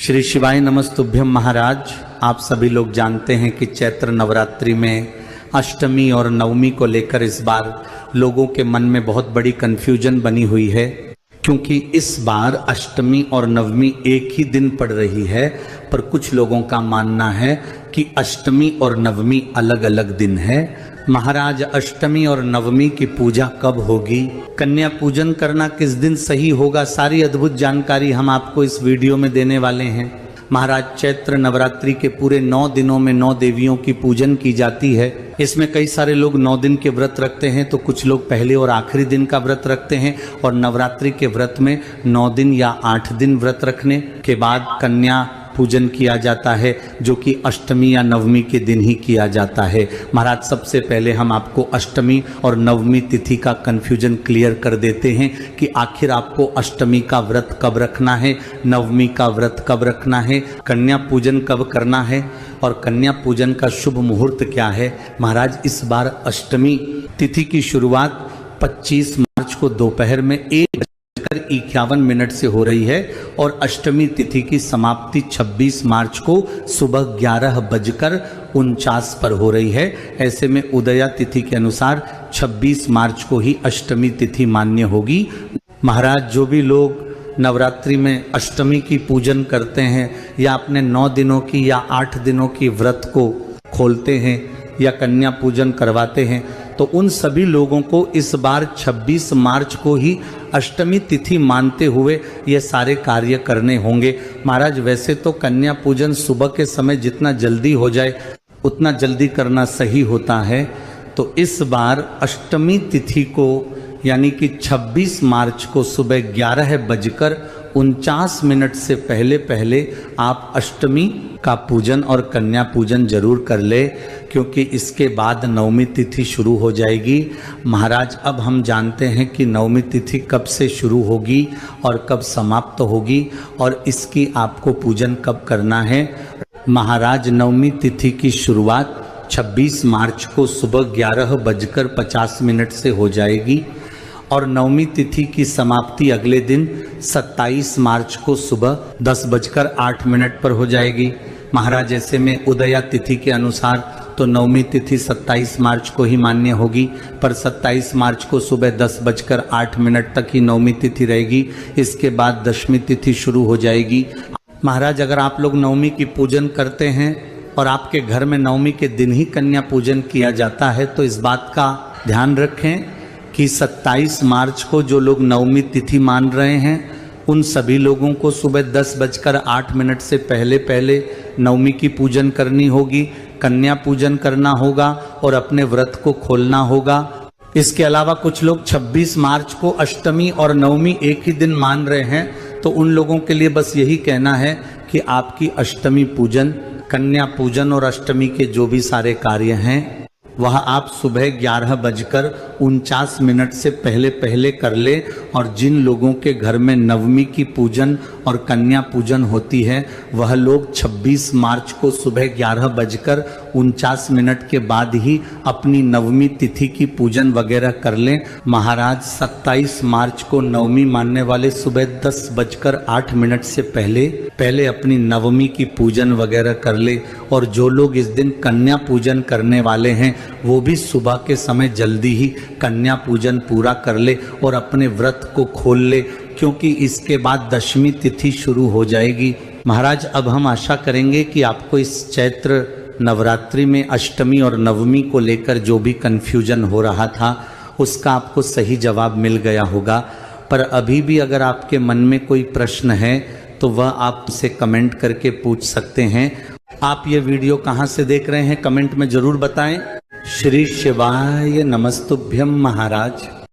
श्री शिवाय नमस्तुभ्यम महाराज। आप सभी लोग जानते हैं कि चैत्र नवरात्रि में अष्टमी और नवमी को लेकर इस बार लोगों के मन में बहुत बड़ी कन्फ्यूजन बनी हुई है, क्योंकि इस बार अष्टमी और नवमी एक ही दिन पड़ रही है। पर कुछ लोगों का मानना है कि अष्टमी और नवमी अलग अलग दिन है। महाराज, अष्टमी और नवमी की पूजा कब होगी, कन्या पूजन करना किस दिन सही होगा, सारी अद्भुत जानकारी हम आपको इस वीडियो में देने वाले हैं। महाराज, चैत्र नवरात्रि के पूरे 9 दिनों में 9 देवियों की पूजन की जाती है। इसमें कई सारे लोग 9 दिन के व्रत रखते हैं, तो कुछ लोग पहले और आखिरी दिन का व्रत रखते हैं। और नवरात्रि के व्रत में 9 दिन या 8 दिन व्रत रखने के बाद कन्या पूजन किया जाता है, जो कि अष्टमी या नवमी के दिन ही किया जाता है। महाराज, सबसे पहले हम आपको अष्टमी और नवमी तिथि का कन्फ्यूजन क्लियर कर देते हैं कि आखिर आपको अष्टमी का व्रत कब रखना है, नवमी का व्रत कब रखना है, कन्या पूजन कब करना है और कन्या पूजन का शुभ मुहूर्त क्या है। महाराज, इस बार अष्टमी तिथि की शुरुआत 25 मार्च को दोपहर में 1:51 से हो रही है और अष्टमी तिथि की समाप्ति 26 मार्च को सुबह 11:49 पर हो रही है। ऐसे में उदया तिथि के अनुसार 26 मार्च को ही अष्टमी तिथि मान्य होगी। महाराज, जो भी लोग नवरात्रि में अष्टमी की पूजन करते हैं या अपने 9 दिनों की या 8 दिनों की व्रत को खोलते हैं या कन्या पूजन करवाते हैं, तो उन सभी लोगों को इस बार 26 मार्च को ही अष्टमी तिथि मानते हुए ये सारे कार्य करने होंगे। महाराज, वैसे तो कन्या पूजन सुबह के समय जितना जल्दी हो जाए उतना जल्दी करना सही होता है, तो इस बार अष्टमी तिथि को यानी कि 26 मार्च को सुबह 11:49 से पहले आप अष्टमी का पूजन और कन्या पूजन जरूर कर ले, क्योंकि इसके बाद नवमी तिथि शुरू हो जाएगी। महाराज, अब हम जानते हैं कि नवमी तिथि कब से शुरू होगी और कब समाप्त होगी और इसकी आपको पूजन कब करना है। महाराज, नवमी तिथि की शुरुआत 26 मार्च को सुबह 11:50 से हो जाएगी और नवमी तिथि की समाप्ति अगले दिन 27 मार्च को सुबह 10:08 पर हो जाएगी। महाराज, ऐसे में उदया तिथि के अनुसार तो नवमी तिथि 27 मार्च को ही मान्य होगी, पर 27 मार्च को सुबह 10:08 तक ही नवमी तिथि रहेगी। इसके बाद दशमी तिथि शुरू हो जाएगी। महाराज, अगर आप लोग नवमी की पूजन करते हैं और आपके घर में नवमी के दिन ही कन्या पूजन किया जाता है, तो इस बात का ध्यान रखें कि 27 मार्च को जो लोग नवमी तिथि मान रहे हैं उन सभी लोगों को सुबह 10:08 से पहले नवमी की पूजन करनी होगी, कन्या पूजन करना होगा और अपने व्रत को खोलना होगा। इसके अलावा कुछ लोग 26 मार्च को अष्टमी और नवमी एक ही दिन मान रहे हैं, तो उन लोगों के लिए बस यही कहना है कि आपकी अष्टमी पूजन, कन्या पूजन और अष्टमी के जो भी सारे कार्य हैं वह आप सुबह 11:49 से पहले कर ले। और जिन लोगों के घर में नवमी की पूजन और कन्या पूजन होती है वह लोग 26 मार्च को सुबह 11:49 के बाद ही अपनी नवमी तिथि की पूजन वगैरह कर लें। महाराज, 27 मार्च को नवमी मानने वाले सुबह 10:08 से पहले अपनी नवमी की पूजन वगैरह कर ले। और जो लोग इस दिन कन्या पूजन करने वाले हैं वो भी सुबह के समय जल्दी ही कन्या पूजन पूरा कर ले और अपने व्रत को खोल ले, क्योंकि इसके बाद दशमी तिथि शुरू हो जाएगी। महाराज, अब हम आशा करेंगे कि आपको इस चैत्र नवरात्रि में अष्टमी और नवमी को लेकर जो भी कन्फ्यूजन हो रहा था उसका आपको सही जवाब मिल गया होगा। पर अभी भी अगर आपके मन में कोई प्रश्न है तो वह आप उसे कमेंट करके पूछ सकते हैं। आप ये वीडियो कहाँ से देख रहे हैं कमेंट में जरूर बताएं। श्री शिवाय नमस्तुभ्यम महाराज।